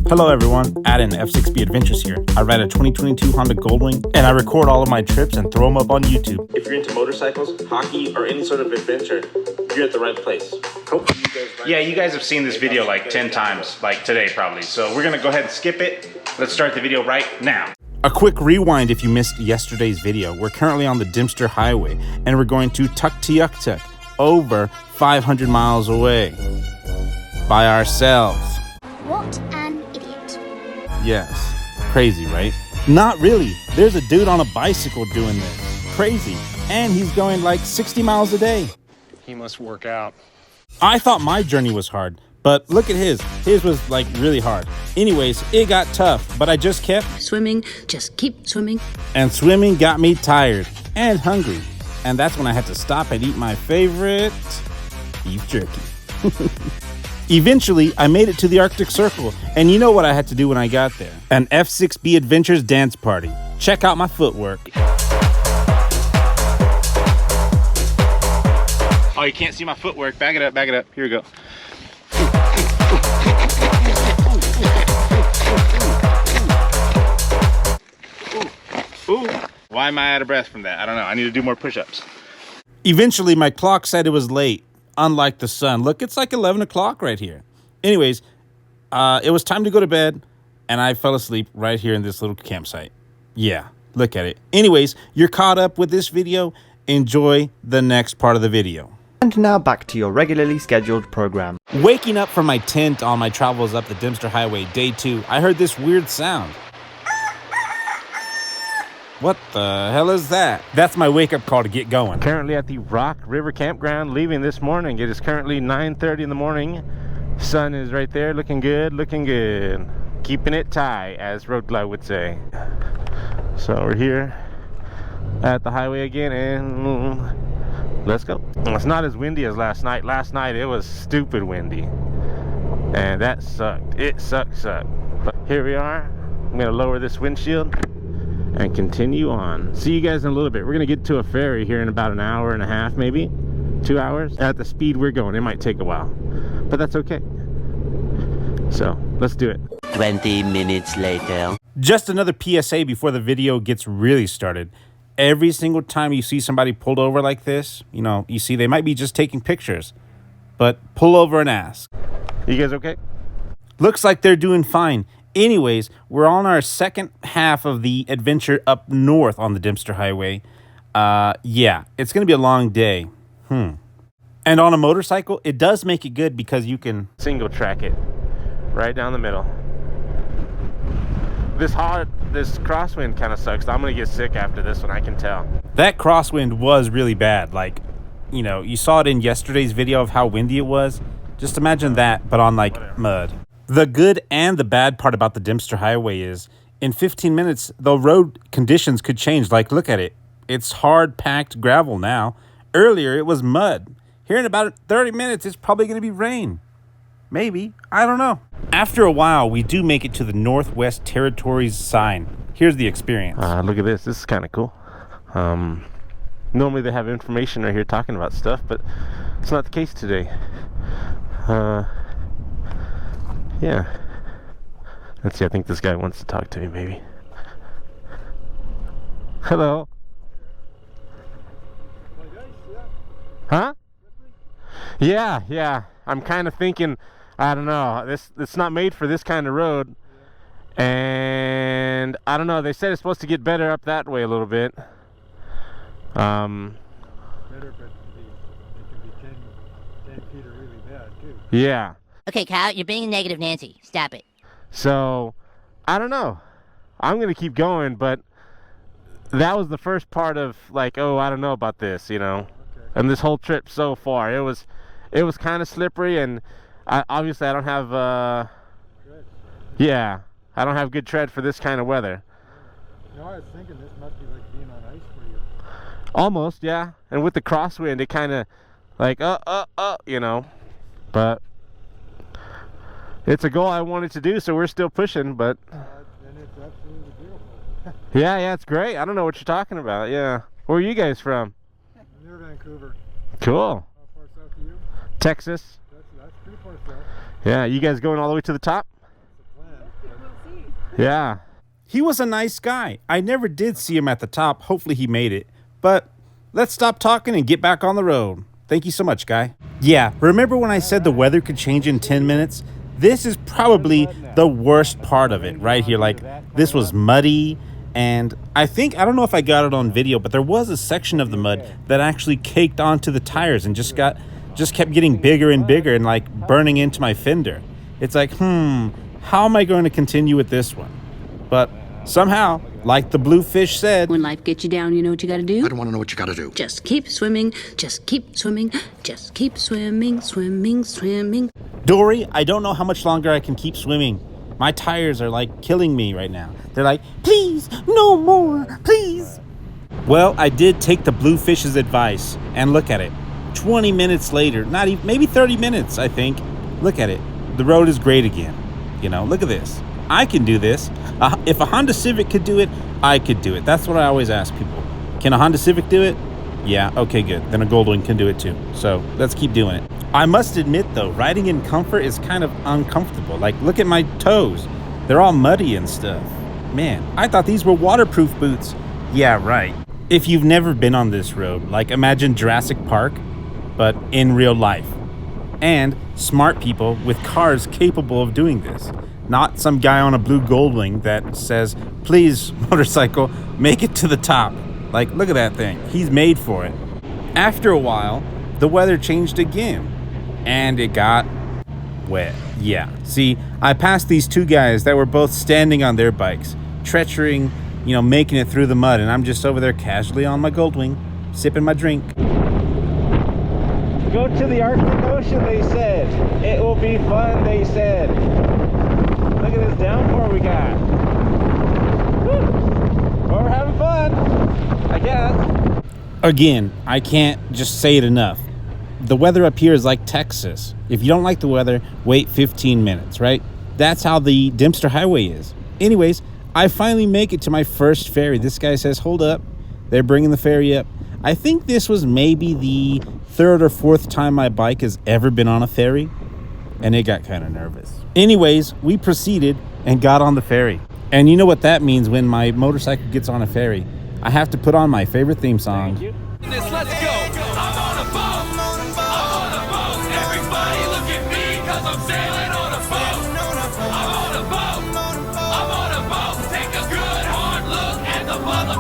Hello everyone, Adam, F6B Adventures here. I ride a 2022 Honda Goldwing and I record all of my trips and throw them up on YouTube. If you're into motorcycles, hockey, or any sort of adventure, you're at the right place. Hopefully you guys Yeah, you guys have seen this video like 10 times, like today probably. So we're gonna go ahead and skip it. Let's start the video right now. A quick rewind if you missed yesterday's video. We're currently on the Dempster highway and we're going to Tuktoyaktuk, over 500 miles away, by ourselves. What an idiot. Yes, crazy, right? Not really. There's a dude on a bicycle doing this. Crazy. And he's going like 60 miles a day. He must work out. I thought my journey was hard, but look at his. His was like really hard. Anyways, it got tough, but I just kept swimming. Just keep swimming. And swimming got me tired and hungry. And that's when I had to stop and eat my favorite beef jerky. Eventually, I made it to the Arctic Circle, and you know what I had to do when I got there? An F6B Adventures dance party. Check out my footwork. Oh, you can't see my footwork. Back it up, back it up. Here we go. Ooh. Why am I out of breath from that? I don't know. I need to do more push-ups. Eventually, my clock said it was late. Unlike the sun. Look, it's like 11 o'clock right here. Anyways, it was time to go to bed, and I fell asleep right here in this little campsite. Yeah, look at it. Anyways, you're caught up with this video. Enjoy the next part of the video. And now back to your regularly scheduled program. Waking up from my tent on my travels up the Dempster Highway, day 2, I heard this weird sound. What the hell is that? That's my wake-up call to get going. Currently at the Rock River Campground, leaving this morning. It is currently 9:30 in the morning. Sun is right there, looking good, looking good. Keeping it tight, as Road Glide would say. So we're here at the highway again, and let's go. It's not as windy as last night. Last night it was stupid windy, and that sucked. It sucked. But here we are. I'm gonna lower this windshield and continue on. See you guys in a little bit. We're gonna get to a ferry here in about an hour and a half, maybe 2 hours. At the speed we're going, it might take a while, but that's okay. So let's do it. 20 minutes later. Just another PSA before the video gets really started. Every single time you see somebody pulled over like this, you know, you see they might be just taking pictures, but pull over and ask. You guys okay? Looks like they're doing fine. Anyways, we're on our second half of the adventure up north on the Dempster Highway. Yeah, it's going to be a long day. And on a motorcycle, it does make it good because you can single track it right down the middle. This crosswind kind of sucks. I'm going to get sick after this one, I can tell. That crosswind was really bad. Like, you know, you saw it in yesterday's video of how windy it was. Just imagine that, but on like mud. The good and the bad part about the Dempster Highway is, in 15 minutes, the road conditions could change. Like, look at it. It's hard-packed gravel now. Earlier, it was mud. Here in about 30 minutes, it's probably going to be rain. Maybe. I don't know. After a while, we do make it to the Northwest Territories sign. Here's the experience. Look at this. This is kind of cool. Normally, they have information right here talking about stuff, but it's not the case today. Yeah. Let's see, I think this guy wants to talk to me, maybe. Hello. Huh? Yeah. I'm kind of thinking, I don't know, it's not made for this kind of road. And I don't know, they said it's supposed to get better up that way a little bit. Better, but it can be 10 feet are really bad, too. Yeah. Okay, Kyle, you're being a negative Nancy. Stop it. So, I don't know. I'm going to keep going, but that was the first part of, like, oh, I don't know about this, you know. Okay. And this whole trip so far, it was kind of slippery, and obviously I don't have, yeah, I don't have good tread for this kind of weather. You know, I was thinking this must be like being on ice for you. Almost, yeah. And with the crosswind, it kind of, like, you know. But it's a goal I wanted to do, so we're still pushing, but then it's absolutely beautiful. yeah, it's great. I don't know what you're talking about. Yeah. Where are you guys from? Near Vancouver. Cool. How far south are you? Texas. That's pretty far south. Yeah, you guys going all the way to the top? That's the plan. Yeah. He was a nice guy. I never did see him at the top. Hopefully he made it. But let's stop talking and get back on the road. Thank you so much, guy. Yeah, remember when I said the weather could change in 10 minutes? This is probably the worst part of it right here. Like, this was muddy. And I don't know if I got it on video, but there was a section of the mud that actually caked onto the tires and just kept getting bigger and bigger and like burning into my fender. It's like, how am I going to continue with this one? But somehow, like the blue fish said, When life gets you down, you know what you gotta do? I don't want to know what you got to do. Just keep swimming, just keep swimming, just keep swimming, swimming, swimming. Dory, I don't know how much longer I can keep swimming. My tires are like killing me right now. They're like, please, no more, please. Well, I did take the blue fish's advice and look at it. 20 minutes later, not even, maybe 30 minutes, I think. Look at it. The road is great again. You know, look at this. I can do this. If a Honda Civic could do it, I could do it. That's what I always ask people. Can a Honda Civic do it? Yeah, okay, good. Then a Goldwing can do it too. So let's keep doing it. I must admit though, riding in comfort is kind of uncomfortable. Like, look at my toes. They're all muddy and stuff. Man, I thought these were waterproof boots. Yeah, right. If you've never been on this road, like imagine Jurassic Park, but in real life. And smart people with cars capable of doing this. Not some guy on a blue Goldwing that says, please, motorcycle, make it to the top. Like, look at that thing. He's made for it. After a while, the weather changed again. And it got wet. Yeah. See, I passed these two guys that were both standing on their bikes, treacherying, making it through the mud. And I'm just over there casually on my Goldwing, sipping my drink. Go to the Arctic Ocean, they said. It will be fun, they said. Look at this downpour we got. Woo. Well, we're having fun, I guess. Again, I can't just say it enough. The weather up here is like Texas. If you don't like the weather, wait 15 minutes, right? That's how the Dempster Highway is. Anyways, I finally make it to my first ferry. This guy says, hold up. They're bringing the ferry up. I think this was maybe the third or fourth time my bike has ever been on a ferry, and it got kind of nervous. Anyways, we proceeded and got on the ferry. And you know what that means when my motorcycle gets on a ferry. I have to put on my favorite theme song. Let's go. I'm on a boat. I'm on a boat. Everybody look at me because I'm sailing on a boat. I'm on a boat. I'm on a boat. Take a good hard look at the mother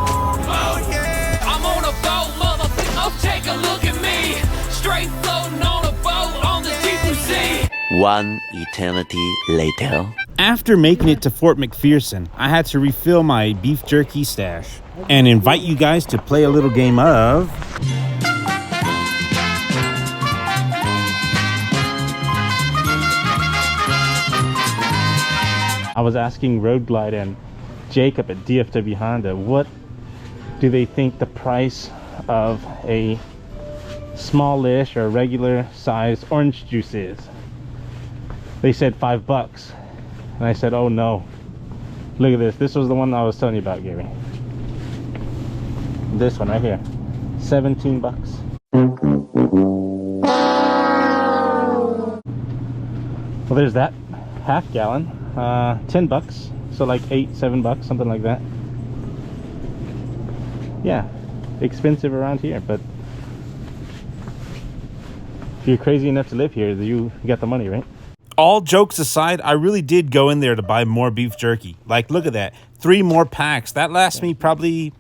boat. I'm on a boat, mother. Oh, take a look at me. Straight floating on a boat on the deep blue sea. One eternity later. After making it to Fort McPherson, I had to refill my beef jerky stash and invite you guys to play a little game of... I was asking Road Glide and Jacob at DFW Honda, what do they think the price of a smallish or regular size orange juice is? They said $5. And I said, oh no. Look at this. This was the one I was telling you about, Gary. This one right here. $17. Well, there's that half gallon. $10. So like $7, something like that. Yeah, expensive around here, but if you're crazy enough to live here, you got the money, right? All jokes aside, I really did go in there to buy more beef jerky. Like, look at that. 3 more packs. That lasts me probably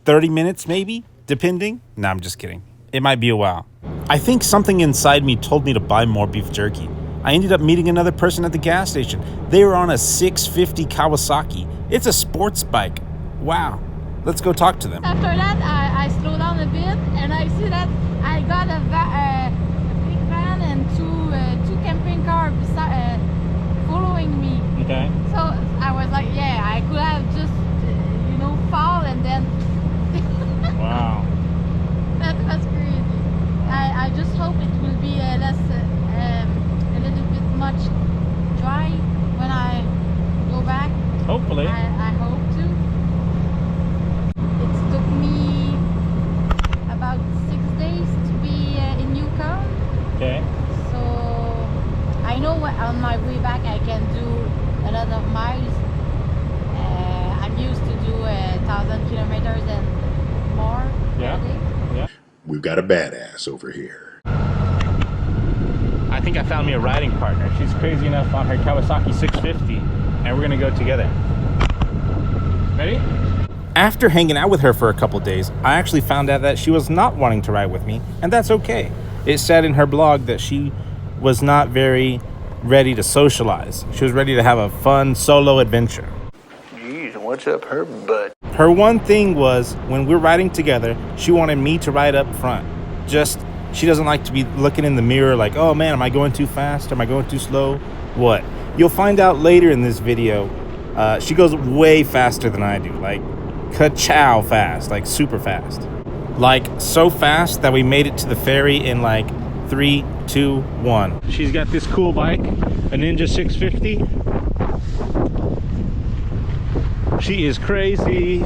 30 minutes, maybe, depending. No, I'm just kidding. It might be a while. I think something inside me told me to buy more beef jerky. I ended up meeting another person at the gas station. They were on a 650 Kawasaki. It's a sports bike. Wow. Let's go talk to them. After that, I slowed down a bit, and I see that I got a big van and two camping cars following me. Okay. So I was like, yeah, I could have just, fall and then... Wow. That was crazy. I just hope it will be less, a little bit much dry when I go back. Hopefully. I hope to. It took me about 6 days to be in Yukon. Okay. So I know on my way back I can do a lot of miles, 1,000 kilometers and more Yeah. per day. Yeah. We've got a badass over here. I think I found me a riding partner. She's crazy enough on her Kawasaki 650, and we're gonna go together. Ready? After hanging out with her for a couple days, I actually found out that she was not wanting to ride with me, and that's okay. It said in her blog that she was not very ready to socialize. She was ready to have a fun solo adventure. Jeez, what's up her butt? Her one thing was, when we're riding together, she wanted me to ride up front. She doesn't like to be looking in the mirror like, oh man, am I going too fast? Am I going too slow? What? You'll find out later in this video, she goes way faster than I do. Like, ka-chow fast, like super fast. Like, so fast that we made it to the ferry in like 3, 2, 1. She's got this cool bike, a Ninja 650. She is crazy.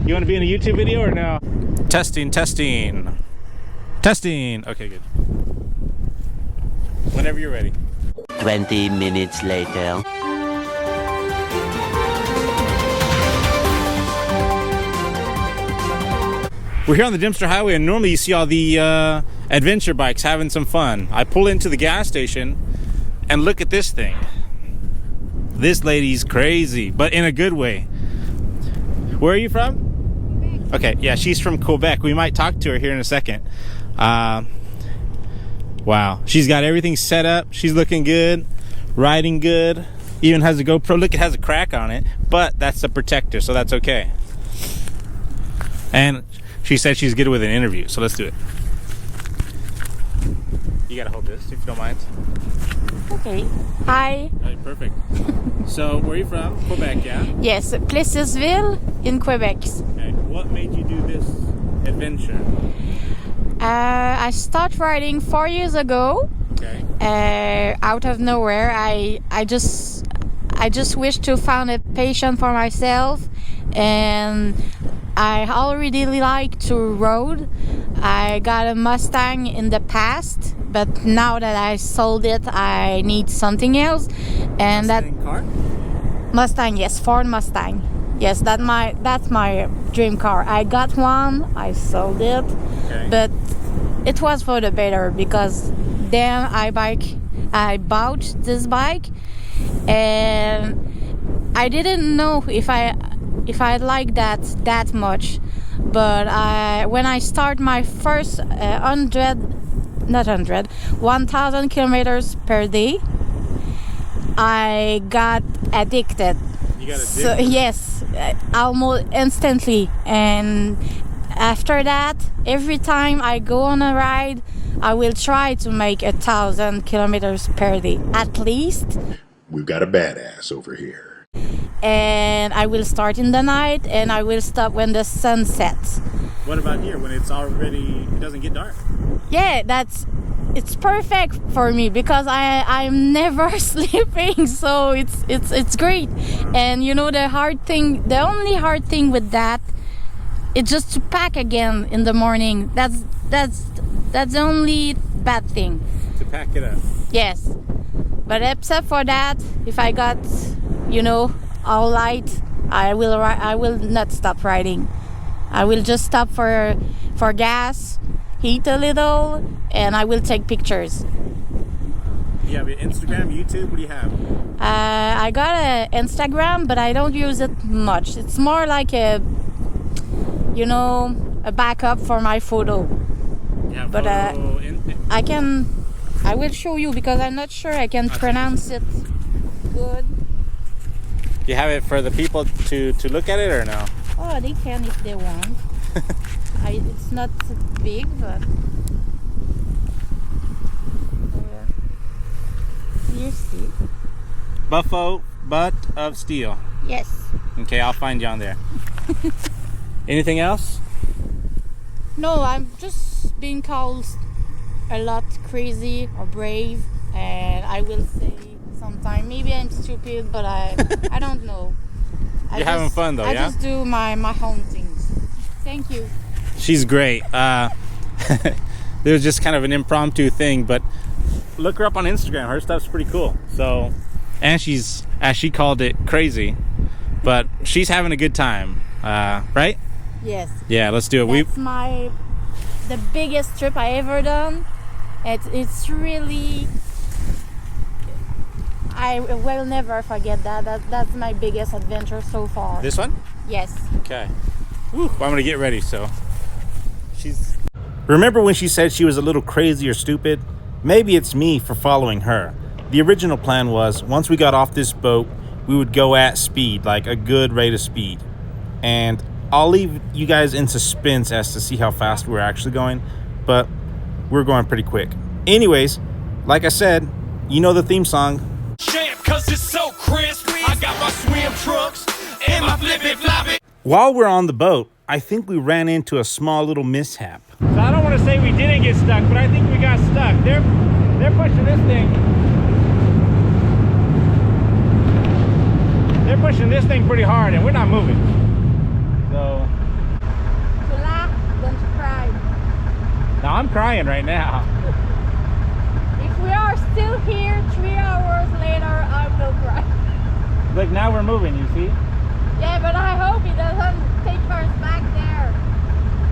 You want to be in a YouTube video or no? Testing. Okay, good. Whenever you're ready. 20 minutes later. We're here on the Dempster Highway, and normally you see all the adventure bikes having some fun. I pull into the gas station, and look at this thing. This lady's crazy, but in a good way. Where are you from? Quebec. Okay, yeah, she's from Quebec. We might talk to her here in a second. Wow, she's got everything set up. She's looking good, riding good. Even has a GoPro. Look, it has a crack on it, but that's a protector, so that's okay. And she said she's good with an interview, so let's do it. You gotta hold this if you don't mind. Okay. Hi. All right, perfect. So, where are you from? Quebec, yeah? Yes, Plessisville in Quebec. Okay. What made you do this adventure? I started riding 4 years ago. Okay. Out of nowhere, I just wished to find a passion for myself, and I already like to ride. I got a Mustang in the past, but now that I sold it, I need something else. And Mustang car? Mustang, yes, Ford Mustang. Yes, that's my dream car. I got one, I sold it, okay. But it was for the better, because then I bought this bike, and I didn't know if I like that much. But when I start my first 1,000 kilometers per day, I got addicted. You got addicted? So yes, almost instantly. And after that, every time I go on a ride, I will try to make 1,000 kilometers per day at least. We've got a badass over here. And I will start in the night, and I will stop when the sun sets. What about here, when it doesn't get dark? Yeah, it's perfect for me, because I'm never sleeping, so it's great. And you know, the only hard thing with that, it's just to pack again in the morning. That's the only bad thing. To pack it up. Yes, but except for that, if I got, all light, I will not stop riding. I will just stop for gas, eat a little, and I will take pictures. You have your Instagram, YouTube, what do you have? I got an Instagram, but I don't use it much. It's more like a backup for my photo. Yeah, but I will show you, because I'm not sure I can pronounce it good. You have it for the people to look at it, or no? Oh, they can if they want. It's not big, but you see. Buffo Butt of Steel. Yes. Okay, I'll find you on there. Anything else? No, I'm just being called a lot crazy or brave, and I will say sometimes maybe I'm stupid, but I don't know. You're having fun though, yeah? I just do my own things. Thank you. She's great. It was just kind of an impromptu thing, but look her up on Instagram. Her stuff's pretty cool. So, and she's, as she called it, crazy, but she's having a good time. Right? Yes. Yeah, let's do it. That's the biggest trip I ever done. It's really, I will never forget that. That's my biggest adventure so far. This one? Yes. Okay. Whew, well, I'm gonna get ready. So remember when she said she was a little crazy or stupid? Maybe it's me for following her. The original plan was once we got off this boat, we would go at speed, like a good rate of speed. And I'll leave you guys in suspense as to see how fast we're actually going, but we're going pretty quick. Anyways, like I said, you know the theme song. Champ, cause it's so crisp. I got my swim trunks and my flippy floppy. While we're on the boat, I think we ran into a small little mishap. So I don't want to say we didn't get stuck, but I think we got stuck. They're pushing this thing. They're pushing this thing pretty hard, and we're not moving. So. To laugh, then to cry. Now I'm crying right now. If we are still here 3 hours later, I will cry. Look, now we're moving, you see? Yeah, but I hope it doesn't take us back there.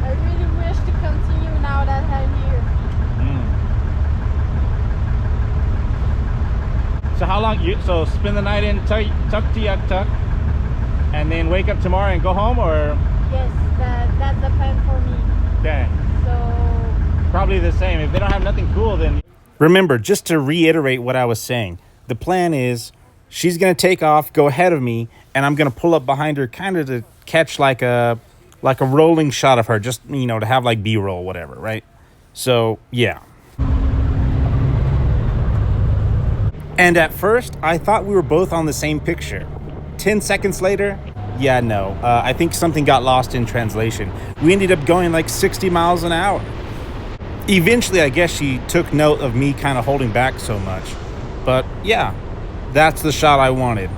I really wish to continue now that I'm here. So how long so spend the night in Tuktoyaktuk and then wake up tomorrow and go home, or? Yes, that's the plan for me. Okay. So probably the same. If they don't have nothing cool, then. Remember, just to reiterate what I was saying, the plan is she's gonna take off, go ahead of me, and I'm gonna pull up behind her, kind of to catch like a rolling shot of her, just, you know, to have like B-roll, whatever, right? So yeah. And at first, I thought we were both on the same picture. 10 seconds later, yeah, no. I think something got lost in translation. We ended up going like 60 miles an hour. Eventually, I guess she took note of me kind of holding back so much. But yeah, that's the shot I wanted.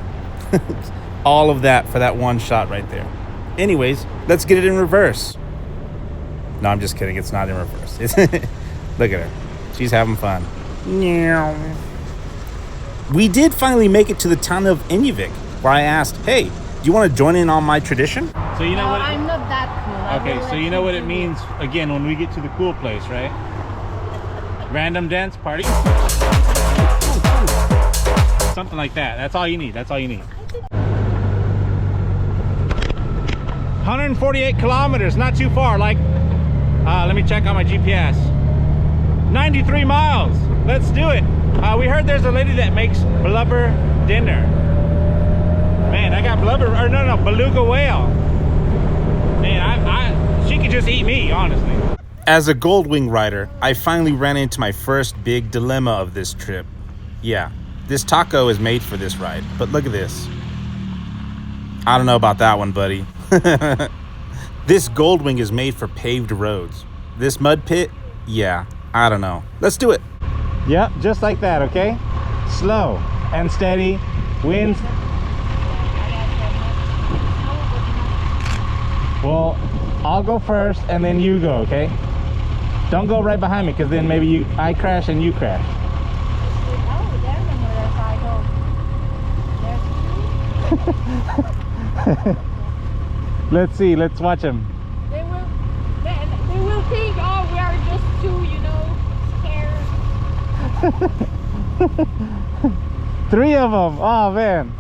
All of that for that one shot right there. Anyways, let's get it in reverse. No, I'm just kidding. It's not in reverse. Look at her. She's having fun. We did finally make it to the town of Inuvik, where I asked, hey, do you want to join in on my tradition? So you know what? I'm not that cool. Okay, so you know what it means, again, when we get to the cool place, right? Random dance party. Something like that. That's all you need. That's all you need. 148 kilometers, not too far. Like, let me check on my GPS. 93 miles. Let's do it. We heard there's a lady that makes blubber dinner. Man, I got blubber, or no, beluga whale. Man, she could just eat me, honestly. As a Goldwing rider, I finally ran into my first big dilemma of this trip. Yeah, this taco is made for this ride, but look at this. I don't know about that one, buddy. This Goldwing is made for paved roads. This mud pit, yeah, I don't know. Let's do it. Yep, just like that, okay? Slow and steady. Winds. Well, I'll go first and then you go, okay? Don't go right behind me, because then maybe I crash and you crash. Let's see, let's watch them. They will think, oh, we are just two, you know, scared. 3 of them. Oh man.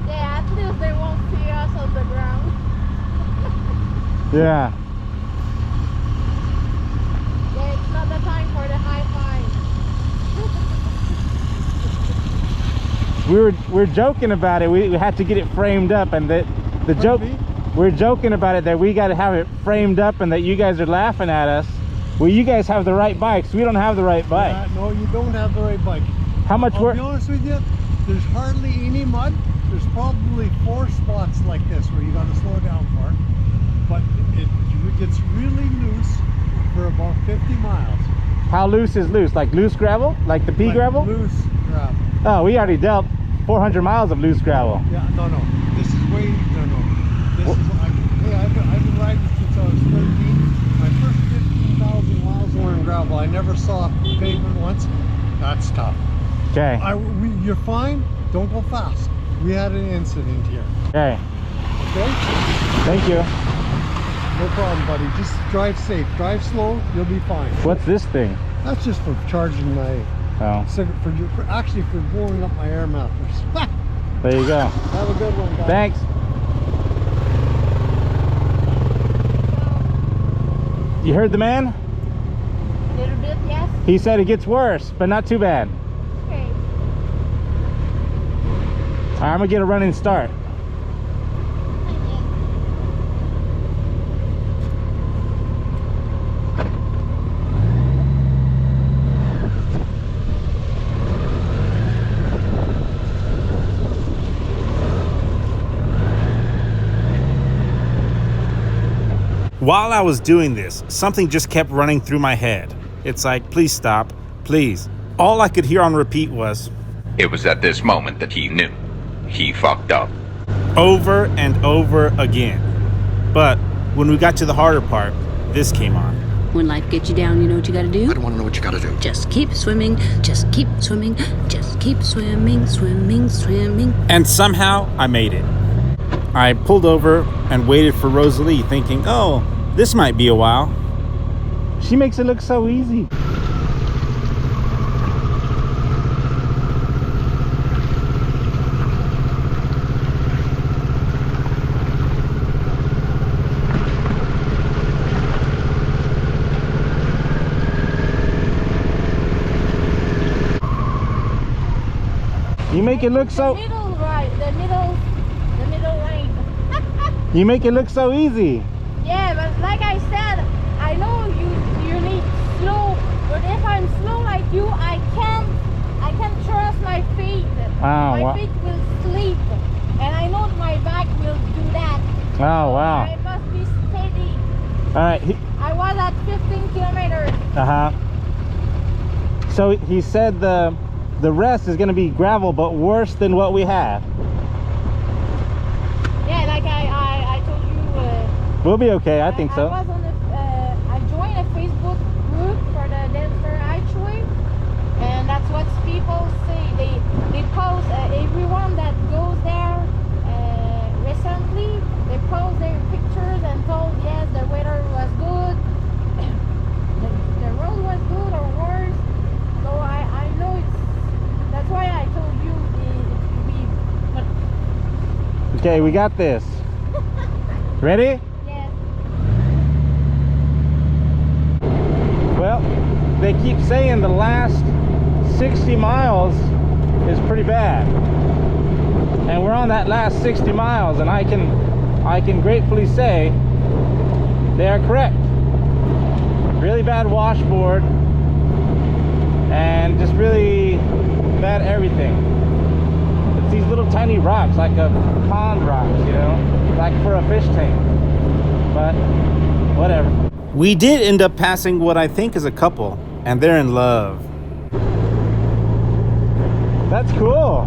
Yeah, at least they won't see us on the ground. Yeah. Yeah, it's not the time for the high five. We're joking about it. We had to get it framed up, and the joke. We're joking about it that we got to have it framed up, and that you guys are laughing at us. Well, you guys have the right bikes. We don't have the right bike. No, you don't have the right bike. How much work? I'll be honest with you, there's hardly any mud. There's probably 4 spots like this where you got to slow down for. But it gets really loose for about 50 miles. How loose is loose? Like loose gravel? Like the pea gravel? Loose gravel. Oh, we already dealt 400 miles of loose gravel. Yeah, no. This is way, no. This is, I've been riding since I was 13. My first 15,000 miles were in gravel. I never saw pavement once. That's tough. Okay. You're fine. Don't go fast. We had an incident here. Okay. Okay? Thank you. No problem, buddy. Just drive safe. Drive slow. You'll be fine. What's this thing? That's just for charging my cigarette. Actually, for blowing up my air mattress. There you go. Have a good one, guys. Thanks. You heard the man? A little bit, yes. He said it gets worse, but not too bad. Okay. All right, I'm gonna get a running start. While I was doing this, something just kept running through my head. It's like, please stop, please. All I could hear on repeat was, it was at this moment that he knew. He fucked up. Over and over again. But when we got to the harder part, this came on. When life gets you down, you know what you gotta do? I don't want to know what you gotta do. Just keep swimming, just keep swimming, just keep swimming, swimming, swimming. And somehow I made it. I pulled over and waited for Rosalie, thinking, oh, this might be a while. She makes it look so easy. You make it look so... The middle, right, the middle lane. You make it look so easy. Yeah, but like I said, I know you need slow, but if I'm slow like you, I can't trust my feet. My feet will sleep, and I know my back will do that. Oh, wow. I must be steady. All right. I was at 15 kilometers. So he said the rest is going to be gravel, but worse than what we had. Yeah, like I told you. We'll be okay, I think so. I was on I joined a Facebook group for the Dempster actually, and that's what people say. They post everyone that goes there recently. They post their pictures and told yes the weather was good, the road was good or worse. So I know that's why I told you it would be. Okay, we got this. Ready? Well, they keep saying the last 60 miles is pretty bad, and we're on that last 60 miles, and I can gratefully say they are correct. Really bad washboard and just really bad everything. It's these little tiny rocks, like a pond rocks, you know, like for a fish tank, but whatever. We did end up passing what I think is a couple, and they're in love. That's cool.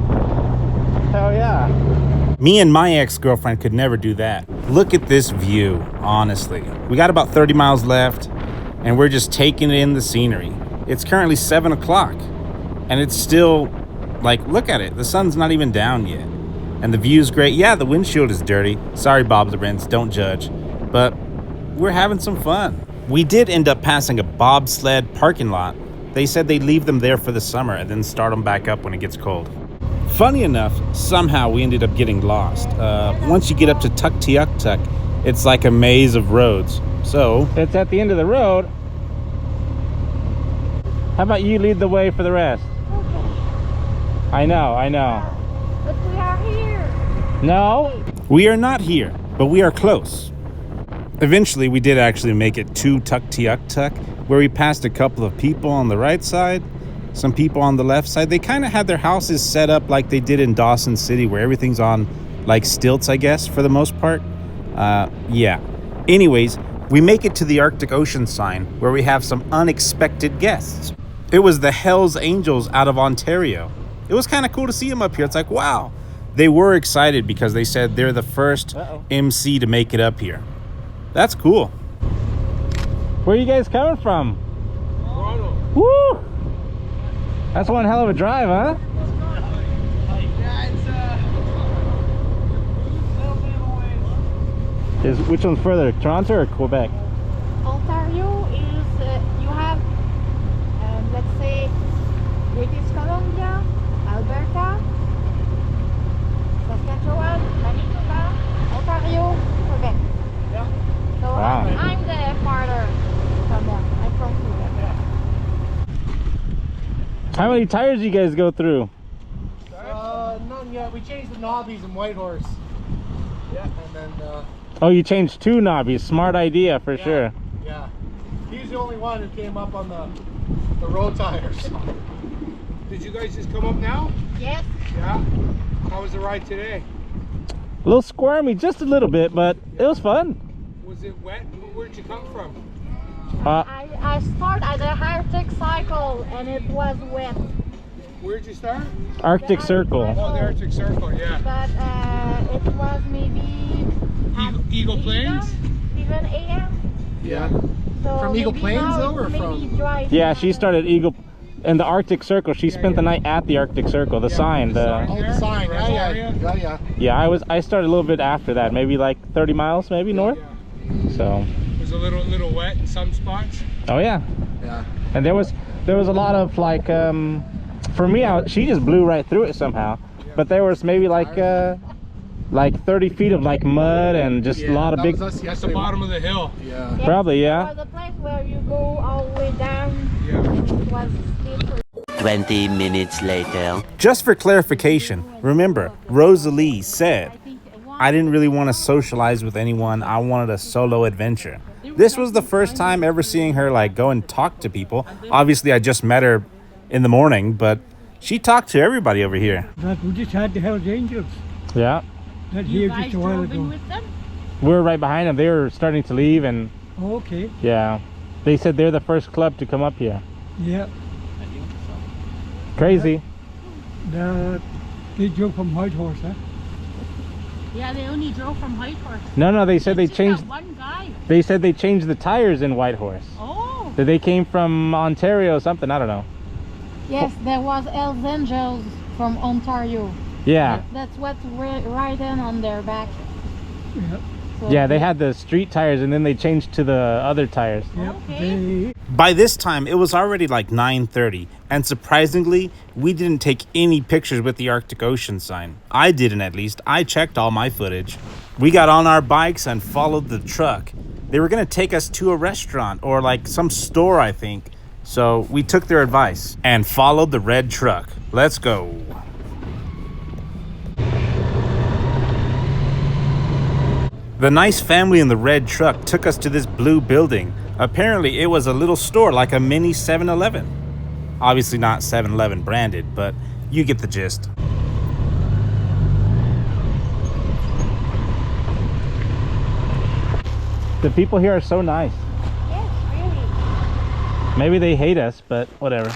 Hell yeah. Me and my ex-girlfriend could never do that. Look at this view, honestly. We got about 30 miles left, and we're just taking in the scenery. It's currently 7 o'clock, and it's still, like, look at it. The sun's not even down yet. And the view's great. Yeah, the windshield is dirty. Sorry, Bob Lorenz, don't judge. But we're having some fun. We did end up passing a bobsled parking lot. They said they'd leave them there for the summer and then start them back up when it gets cold. Funny enough, somehow we ended up getting lost. Once you get up to Tuktoyaktuk, it's like a maze of roads. So it's at the end of the road. How about you lead the way for the rest? I know. But we are here. No. We are not here, but we are close. Eventually, we did actually make it to Tuktoyaktuk, where we passed a couple of people on the right side, some people on the left side. They kind of had their houses set up like they did in Dawson City, where everything's on like stilts, I guess, for the most part. Yeah. Anyways, we make it to the Arctic Ocean sign, where we have some unexpected guests. It was the Hells Angels out of Ontario. It was kind of cool to see them up here. It's like, wow. They were excited because they said they're the first MC to make it up here. That's cool. Where are you guys coming from? Toronto. Woo! That's one hell of a drive, huh? Yeah, Which one's further, Toronto or Quebec? Ontario is, you have, let's say, British Columbia, Alberta, Saskatchewan, Manitoba, Ontario, Quebec. Yeah. So Wow. I'm the farther from them. I'm from Quebec. How many tires do you guys go through? None yet. We changed the knobbies in Whitehorse. Yeah, and then. Oh, you changed 2 knobbies. Smart idea for sure. Yeah. He's the only one who came up on the road tires. Did you guys just come up now? Yes. Yeah. How was the ride today? A little squirmy, just a little bit, but it was fun. Was it wet? Where'd you come from? I started at the Arctic Cycle and it was wet. Where'd you start? Arctic Circle. Oh, the Arctic Circle, yeah. But it was maybe Eagle Plains? 11 a.m. Yeah. So From Eagle maybe Plains now though, or maybe from? dry. Yeah, she started in the Arctic Circle. She spent the night at the Arctic Circle. The sign. Oh, the sign. Yeah. Yeah, I started a little bit after that, maybe like 30 miles, maybe north. So. It was a little wet in some spots. Oh yeah. Yeah. And there was a lot of like for me, she just blew right through it somehow. But there was maybe like 30 feet of like mud and just a lot of big. That's the bottom of the hill. Yeah. Probably, yeah. It was a place where you go all the way down. Yeah. It was slippery. 20 minutes later. Just for clarification, remember, Rosalie said, I didn't really want to socialize with anyone. I wanted a solo adventure. This was the first time ever seeing her like go and talk to people. Obviously, I just met her in the morning, but she talked to everybody over here. That we just had the Hells Angels. Yeah. That here just a while ago. We were right behind them. They were starting to leave, and Oh, okay. yeah, they said they're the first club to come up here. Yeah. Crazy. They drove from Whitehorse, huh? Yeah, they only drove from Whitehorse. No, they said they changed. That one guy. They said they changed the tires in Whitehorse. Oh. That they came from Ontario or something. I don't know. Yes, there was Hells Angels from Ontario. Yeah. That's what's written on their back. Yeah. So Yeah, they had the street tires and then they changed to the other tires. Yep. Okay. By this time, it was already like 9:30, and surprisingly, we didn't take any pictures with the Arctic Ocean sign. I didn't, at least. I checked all my footage. We got on our bikes and followed the truck. They were gonna take us to a restaurant or like some store, I think. So we took their advice and followed the red truck. Let's go. The nice family in the red truck took us to this blue building. Apparently, it was a little store like a mini 7-Eleven. Obviously not 7-Eleven branded, but you get the gist. The people here are so nice. Yes, really. Maybe they hate us, but whatever.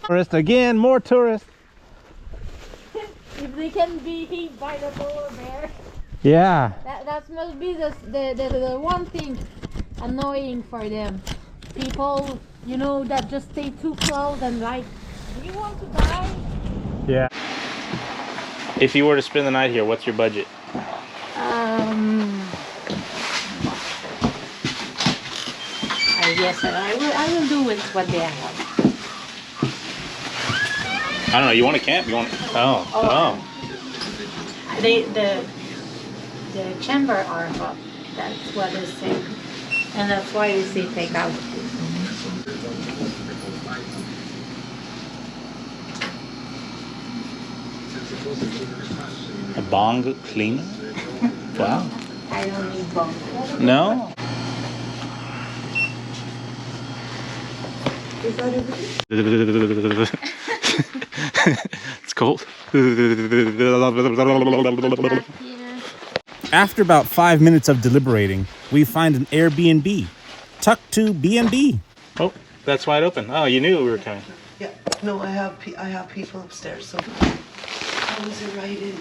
Tourists again, more tourists. If they can be hit by the polar bear. Yeah. That must be the one thing annoying for them. People, you know, that just stay too close and like, do you want to die? Yeah. If you were to spend the night here, what's your budget? I guess I will do with what they have. I don't know. You want to camp? You want? Oh. The chamber are up. That's what they say, and that's why they say take out. A bong cleaner? Wow. I don't need bone. No? It's cold. After about 5 minutes of deliberating, we find an Airbnb. Tuktoyaktuk B&B. Oh, that's wide open. Oh, you knew we were coming. Yeah, no, I have people upstairs, so I was right in.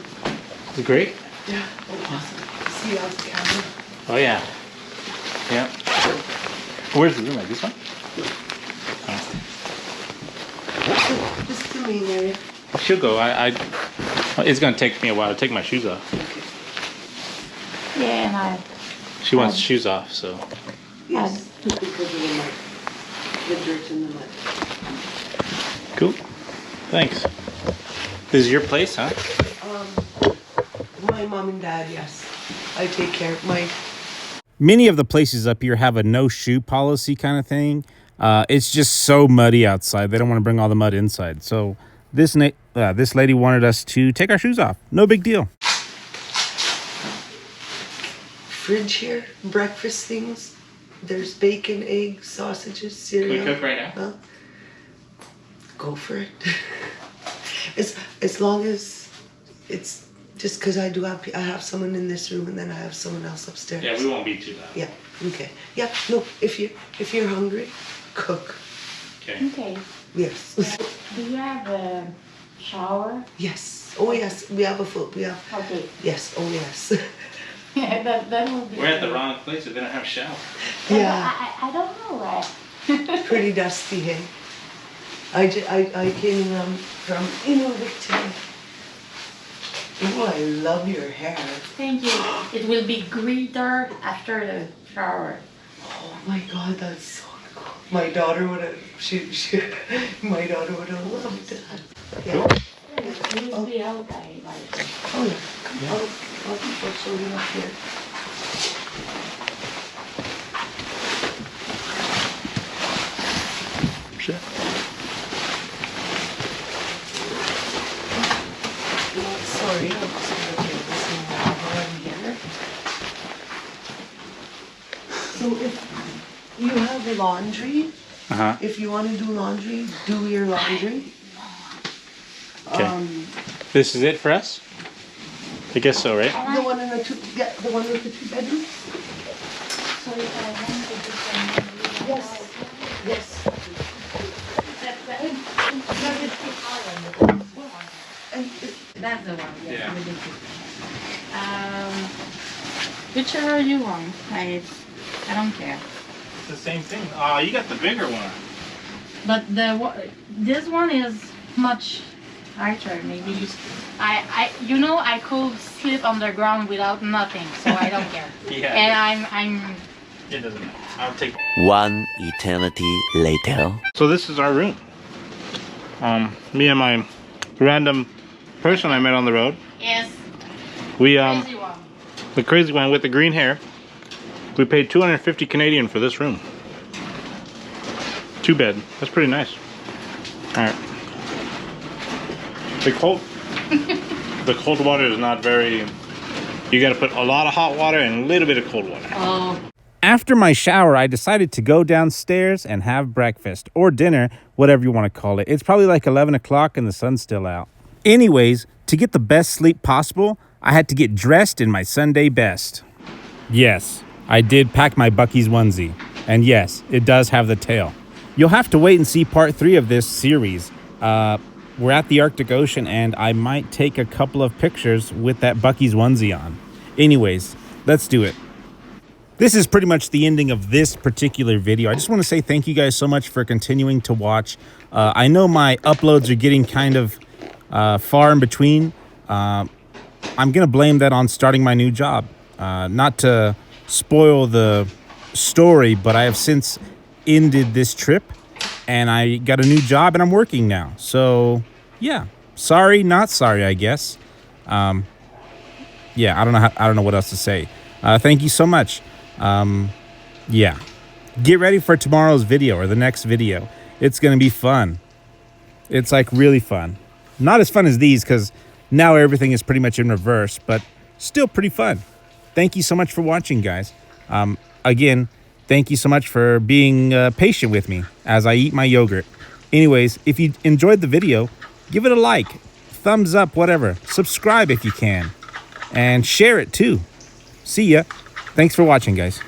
Is it great? Yeah, awesome. See out the camera. Oh yeah. Yeah. Where's the room? Like this one? Just the main area. She'll go. It's gonna take me a while to take my shoes off. Yeah, and I. She wants shoes off, so. Yes, because of the mud. The dirt in the mud. Cool. Thanks. This is your place, huh? My mom and dad, yes. I take care of my... Many of the places up here have a no shoe policy kind of thing. It's just so muddy outside. They don't want to bring all the mud inside. So this lady wanted us to take our shoes off. No big deal. Fridge here, breakfast things. There's bacon, eggs, sausages, cereal. Can we cook right now? Huh? Go for it. as long as it's just because I have someone in this room and then I have someone else upstairs. Yeah, we won't be too loud. Yeah. Okay. Yeah. No. If you're hungry, cook. Okay. Okay. Yes. Do you have a shower? Yes. Oh yes. We have a foot. We have. Okay. Yes. Oh yes. Yeah, that will be. We're at the wrong place. They don't have a shower. Yeah. I don't know why. Pretty dusty, hey. I came from Inuvik today. Oh, I love your hair. Thank you. It will be greener after the shower. Oh my God, that's so cool. My daughter would have. My daughter would have loved that. Yeah. It will be out. I like it. Oh yeah. Come on. I'll show you up here. Shit. Sorry, I'm just gonna get this in here. So if you have laundry, if you want to do laundry, do your laundry. Okay. This is it for us? I guess so, right? The one in the the one with the 2 bedrooms. So if I want to do some. Yes. Yes. That's the one. Yeah. Which are you on? I don't care. It's the same thing. You got the bigger one. But this one is much lighter. Maybe I could sleep on the ground without nothing, so I don't care. Yeah. And I'm. It doesn't matter. I'll take. One eternity later. So this is our room. Me and my random person I met on the road. Yes. We Crazy one. the crazy one with the green hair. We paid 250 Canadian for this room. 2 bed. That's pretty nice. All right. The cold water is not very. You got to put a lot of hot water and a little bit of cold water. Oh. After my shower, I decided to go downstairs and have breakfast or dinner, whatever you want to call it. It's probably like 11 o'clock and the sun's still out. Anyways, to get the best sleep possible, I had to get dressed in my Sunday best. Yes, I did pack my Buc-ee's onesie. And yes, it does have the tail. You'll have to wait and see part 3 of this series. We're at the Arctic Ocean and I might take a couple of pictures with that Buc-ee's onesie on. Anyways, let's do it. This is pretty much the ending of this particular video. I just want to say thank you guys so much for continuing to watch. I know my uploads are getting kind of far in between. I'm going to blame that on starting my new job. Not to spoil the story, but I have since ended this trip and I got a new job and I'm working now. So yeah, sorry, not sorry, I guess. Yeah, I don't know what else to say. Thank you so much. Yeah, get ready for tomorrow's video or the next video. It's going to be fun. It's like really fun. Not as fun as these because now everything is pretty much in reverse, but still pretty fun. Thank you so much for watching, guys. Again, thank you so much for being patient with me as I eat my yogurt. Anyways, if you enjoyed the video, give it a like, thumbs up, whatever. Subscribe if you can, and share it too. See ya. Thanks for watching, guys.